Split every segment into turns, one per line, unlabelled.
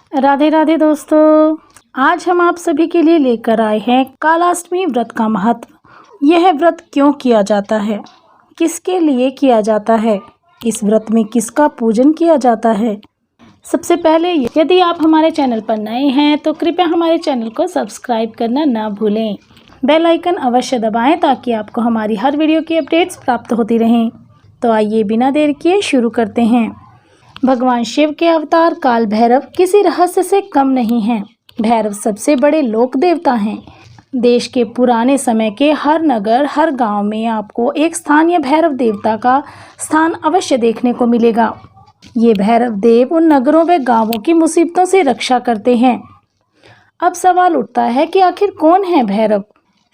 राधे राधे दोस्तों, आज हम आप सभी के लिए लेकर आए हैं कालाष्टमी व्रत का महत्व। यह व्रत क्यों किया जाता है, किसके लिए किया जाता है, इस व्रत में किसका पूजन किया जाता है। सबसे पहले यदि आप हमारे चैनल पर नए हैं तो कृपया हमारे चैनल को सब्सक्राइब करना ना भूलें। बेल आइकन अवश्य दबाएं ताकि आपको हमारी हर वीडियो की अपडेट्स प्राप्त होती रहें। तो आइए बिना देर किए शुरू करते हैं। भगवान शिव के अवतार काल भैरव किसी रहस्य से कम नहीं हैं। भैरव सबसे बड़े लोक देवता हैं। देश के पुराने समय के हर नगर, हर गांव में आपको एक स्थानीय भैरव देवता का स्थान अवश्य देखने को मिलेगा। ये भैरव देव उन नगरों व गांवों की मुसीबतों से रक्षा करते हैं। अब सवाल उठता है कि आखिर कौन है भैरव।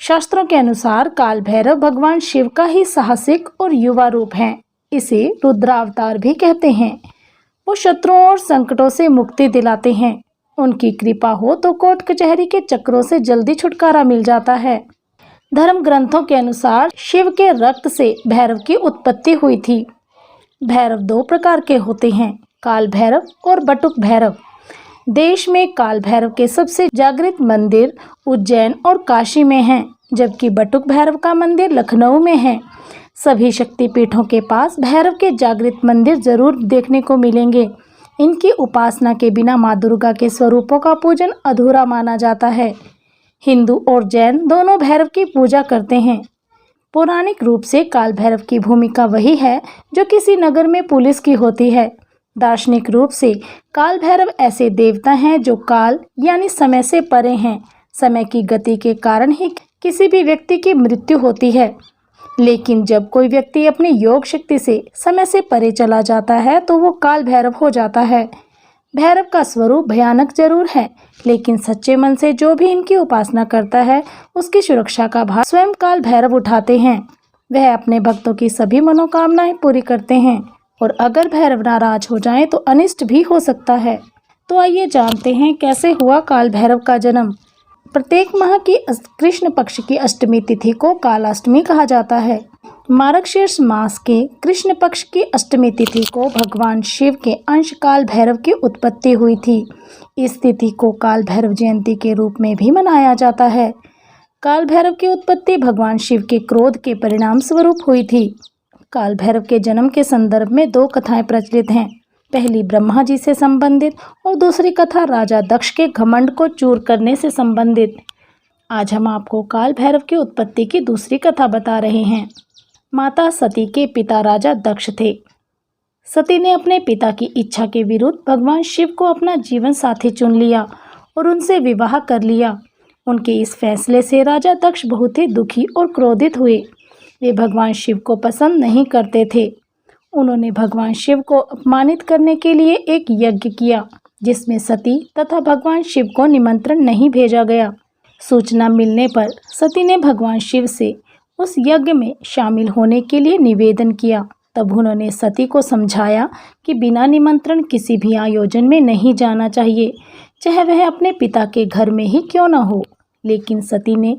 शास्त्रों के अनुसार काल भैरव भगवान शिव का ही साहसिक और युवा रूप है। इसे रुद्रावतार भी कहते हैं। वो शत्रुओं और संकटों से मुक्ति दिलाते हैं। उनकी कृपा हो तो कोर्ट कचहरी के चक्रों से जल्दी छुटकारा मिल जाता है। धर्म ग्रंथों के अनुसार शिव के रक्त से भैरव की उत्पत्ति हुई थी। भैरव दो प्रकार के होते हैं, काल भैरव और बटुक भैरव। देश में काल भैरव के सबसे जागृत मंदिर उज्जैन और काशी में हैं, जबकि बटुक भैरव का मंदिर लखनऊ में है। सभी शक्तिपीठों के पास भैरव के जागृत मंदिर जरूर देखने को मिलेंगे। इनकी उपासना के बिना माँ दुर्गा के स्वरूपों का पूजन अधूरा माना जाता है। हिंदू और जैन दोनों भैरव की पूजा करते हैं। पौराणिक रूप से काल भैरव की भूमिका वही है जो किसी नगर में पुलिस की होती है। दार्शनिक रूप से काल भैरव ऐसे देवता हैं जो काल यानी समय से परे हैं। समय की गति के कारण ही किसी भी व्यक्ति की मृत्यु होती है, लेकिन जब कोई व्यक्ति अपनी योग शक्ति से समय से परे चला जाता है तो वो काल भैरव हो जाता है। भैरव का स्वरूप भयानक जरूर है, लेकिन सच्चे मन से जो भी इनकी उपासना करता है उसकी सुरक्षा का भार स्वयं काल भैरव उठाते हैं। वह अपने भक्तों की सभी मनोकामनाएं पूरी करते हैं, और अगर भैरव नाराज हो जाएं तो अनिष्ट भी हो सकता है। तो आइए जानते हैं कैसे हुआ काल भैरव का जन्म। प्रत्येक माह की कृष्ण पक्ष की अष्टमी तिथि को कालाष्टमी कहा जाता है। मार्गशीर्ष मास के कृष्ण पक्ष की अष्टमी तिथि को भगवान शिव के अंश काल भैरव की उत्पत्ति हुई थी। इस तिथि को काल भैरव जयंती के रूप में भी मनाया जाता है। काल भैरव की उत्पत्ति भगवान शिव के क्रोध के परिणाम स्वरूप हुई थी। काल भैरव के जन्म के संदर्भ में दो कथाएं प्रचलित हैं। पहली ब्रह्मा जी से संबंधित और दूसरी कथा राजा दक्ष के घमंड को चूर करने से संबंधित। आज हम आपको काल भैरव की उत्पत्ति की दूसरी कथा बता रहे हैं। माता सती के पिता राजा दक्ष थे। सती ने अपने पिता की इच्छा के विरुद्ध भगवान शिव को अपना जीवन साथी चुन लिया और उनसे विवाह कर लिया। उनके इस फैसले से राजा दक्ष बहुत ही दुखी और क्रोधित हुए। वे भगवान शिव को पसंद नहीं करते थे। उन्होंने भगवान शिव को अपमानित करने के लिए एक यज्ञ किया, जिसमें सती तथा भगवान शिव को निमंत्रण नहीं भेजा गया। सूचना मिलने पर सती ने भगवान शिव से उस यज्ञ में शामिल होने के लिए निवेदन किया। तब उन्होंने सती को समझाया कि बिना निमंत्रण किसी भी आयोजन में नहीं जाना चाहिए, चाहे वह अपने पिता के घर में ही क्यों न हो। लेकिन सती ने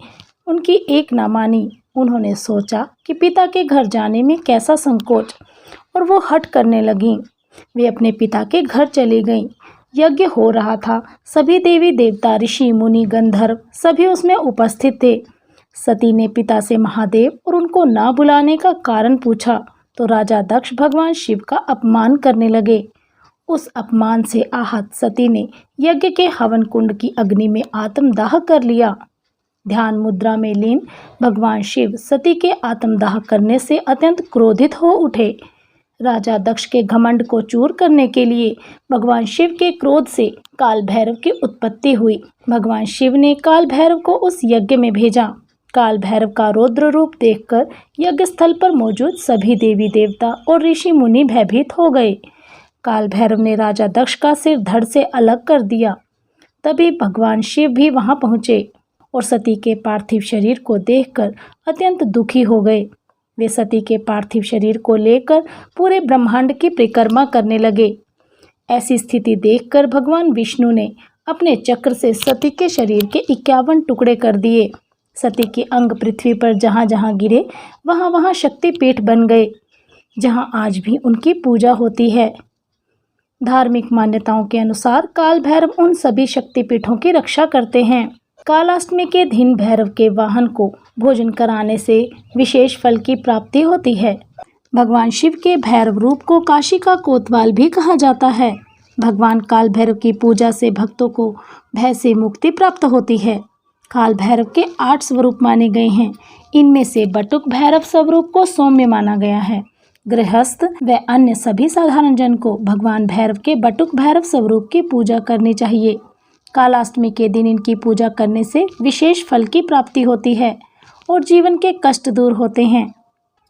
उनकी एक ना मानी। उन्होंने सोचा कि पिता के घर जाने में कैसा संकोच, और वो हट करने लगीं। वे अपने पिता के घर चली गईं। यज्ञ हो रहा था। सभी देवी देवता, ऋषि मुनि, गंधर्व सभी उसमें उपस्थित थे। सती ने पिता से महादेव और उनको ना बुलाने का कारण पूछा तो राजा दक्ष भगवान शिव का अपमान करने लगे। उस अपमान से आहत सती ने यज्ञ के हवन कुंड की अग्नि में आत्मदाह कर लिया। ध्यान मुद्रा में लीन भगवान शिव सती के आत्मदाह करने से अत्यंत क्रोधित हो उठे। राजा दक्ष के घमंड को चूर करने के लिए भगवान शिव के क्रोध से काल भैरव की उत्पत्ति हुई। भगवान शिव ने काल भैरव को उस यज्ञ में भेजा। काल भैरव का रौद्र रूप देखकर यज्ञ स्थल पर मौजूद सभी देवी देवता और ऋषि मुनि भयभीत हो गए। काल भैरव ने राजा दक्ष का सिर धड़ से अलग कर दिया। तभी भगवान शिव भी वहां पहुंचे और सती के पार्थिव शरीर को देखकर अत्यंत दुखी हो गए। वे सती के पार्थिव शरीर को लेकर पूरे ब्रह्मांड की परिक्रमा करने लगे। ऐसी स्थिति देखकर भगवान विष्णु ने अपने चक्र से सती के शरीर के 51 टुकड़े कर दिए। सती के अंग पृथ्वी पर जहाँ जहाँ गिरे वहाँ वहाँ शक्तिपीठ बन गए, जहाँ आज भी उनकी पूजा होती है। धार्मिक मान्यताओं के अनुसार काल भैरव उन सभी शक्तिपीठों की रक्षा करते हैं। कालाष्टमी के दिन भैरव के वाहन को भोजन कराने से विशेष फल की प्राप्ति होती है। भगवान शिव के भैरव रूप को काशी का कोतवाल भी कहा जाता है। भगवान काल भैरव की पूजा से भक्तों को भय से मुक्ति प्राप्त होती है। काल भैरव के 8 स्वरूप माने गए हैं। इनमें से बटुक भैरव स्वरूप को सौम्य माना गया है। गृहस्थ व अन्य सभी साधारण जन को भगवान भैरव के बटुक भैरव स्वरूप की पूजा करनी चाहिए। कालाष्टमी के दिन इनकी पूजा करने से विशेष फल की प्राप्ति होती है और जीवन के कष्ट दूर होते हैं।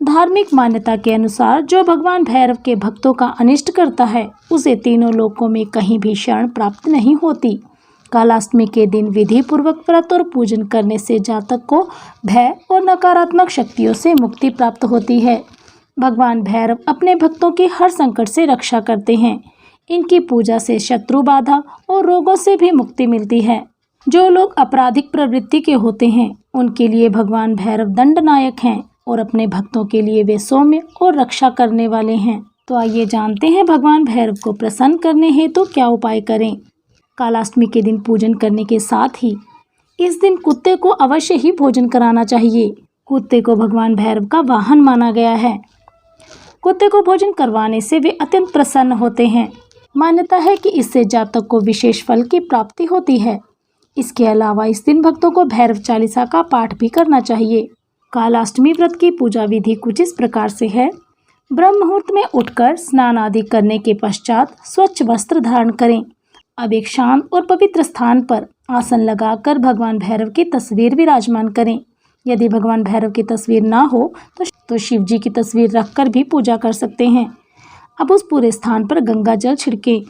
धार्मिक मान्यता के अनुसार जो भगवान भैरव के भक्तों का अनिष्ट करता है उसे तीनों लोकों में कहीं भी शरण प्राप्त नहीं होती। कालाष्टमी के दिन विधि पूर्वक व्रत और पूजन करने से जातक को भय और नकारात्मक शक्तियों से मुक्ति प्राप्त होती है। भगवान भैरव अपने भक्तों की हर संकट से रक्षा करते हैं। इनकी पूजा से शत्रु बाधा और रोगों से भी मुक्ति मिलती है। जो लोग आपराधिक प्रवृत्ति के होते हैं उनके लिए भगवान भैरव दंडनायक हैं और अपने भक्तों के लिए वे सौम्य और रक्षा करने वाले हैं। तो आइए जानते हैं भगवान भैरव को प्रसन्न करने हेतु क्या उपाय करें। कालाष्टमी के दिन पूजन करने के साथ ही इस दिन कुत्ते को अवश्य ही भोजन कराना चाहिए। कुत्ते को भगवान भैरव का वाहन माना गया है। कुत्ते को भोजन करवाने से वे अत्यंत प्रसन्न होते हैं। मान्यता है कि इससे जातक को विशेष फल की प्राप्ति होती है। इसके अलावा इस दिन भक्तों को भैरव चालीसा का पाठ भी करना चाहिए। कालाष्टमी व्रत की पूजा विधि कुछ इस प्रकार से है। ब्रह्म मुहूर्त में उठकर स्नान आदि करने के पश्चात स्वच्छ वस्त्र धारण करें। अब एक शांत और पवित्र स्थान पर आसन लगाकर भगवान भैरव की तस्वीर विराजमान करें। यदि भगवान भैरव की तस्वीर ना हो तो शिव जी की तस्वीर रखकर भी पूजा कर सकते हैं। अब उस पूरे स्थान पर गंगा जल छिड़कें।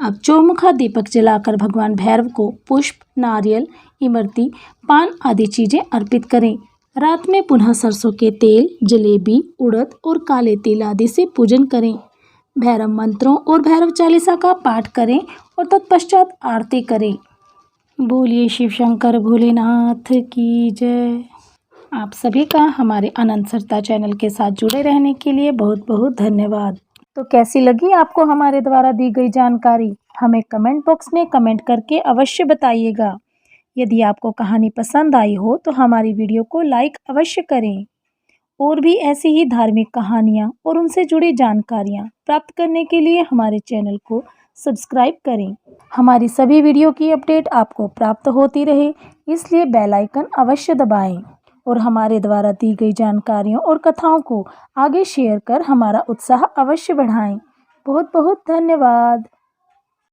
अब चौमुखा दीपक जलाकर भगवान भैरव को पुष्प, नारियल, इमरती, पान आदि चीजें अर्पित करें। रात में पुनः सरसों के तेल, जलेबी, उड़द और काले तिल आदि से पूजन करें। भैरव मंत्रों और भैरव चालीसा का पाठ करें और तत्पश्चात आरती करें। बोलिए शिव शंकर भोलेनाथ की जय। आप सभी का हमारे अनंत सरता चैनल के साथ जुड़े रहने के लिए बहुत बहुत धन्यवाद। तो कैसी लगी आपको हमारे द्वारा दी गई जानकारी, हमें कमेंट बॉक्स में कमेंट करके अवश्य बताइएगा। यदि आपको कहानी पसंद आई हो तो हमारी वीडियो को लाइक अवश्य करें। और भी ऐसी ही धार्मिक कहानियाँ और उनसे जुड़ी जानकारियाँ प्राप्त करने के लिए हमारे चैनल को सब्सक्राइब करें। हमारी सभी वीडियो की अपडेट आपको प्राप्त होती रहे, इसलिए बेल आइकन अवश्य दबाएं और हमारे द्वारा दी गई जानकारियों और कथाओं को आगे शेयर कर हमारा उत्साह अवश्य बढ़ाएं। बहुत बहुत धन्यवाद।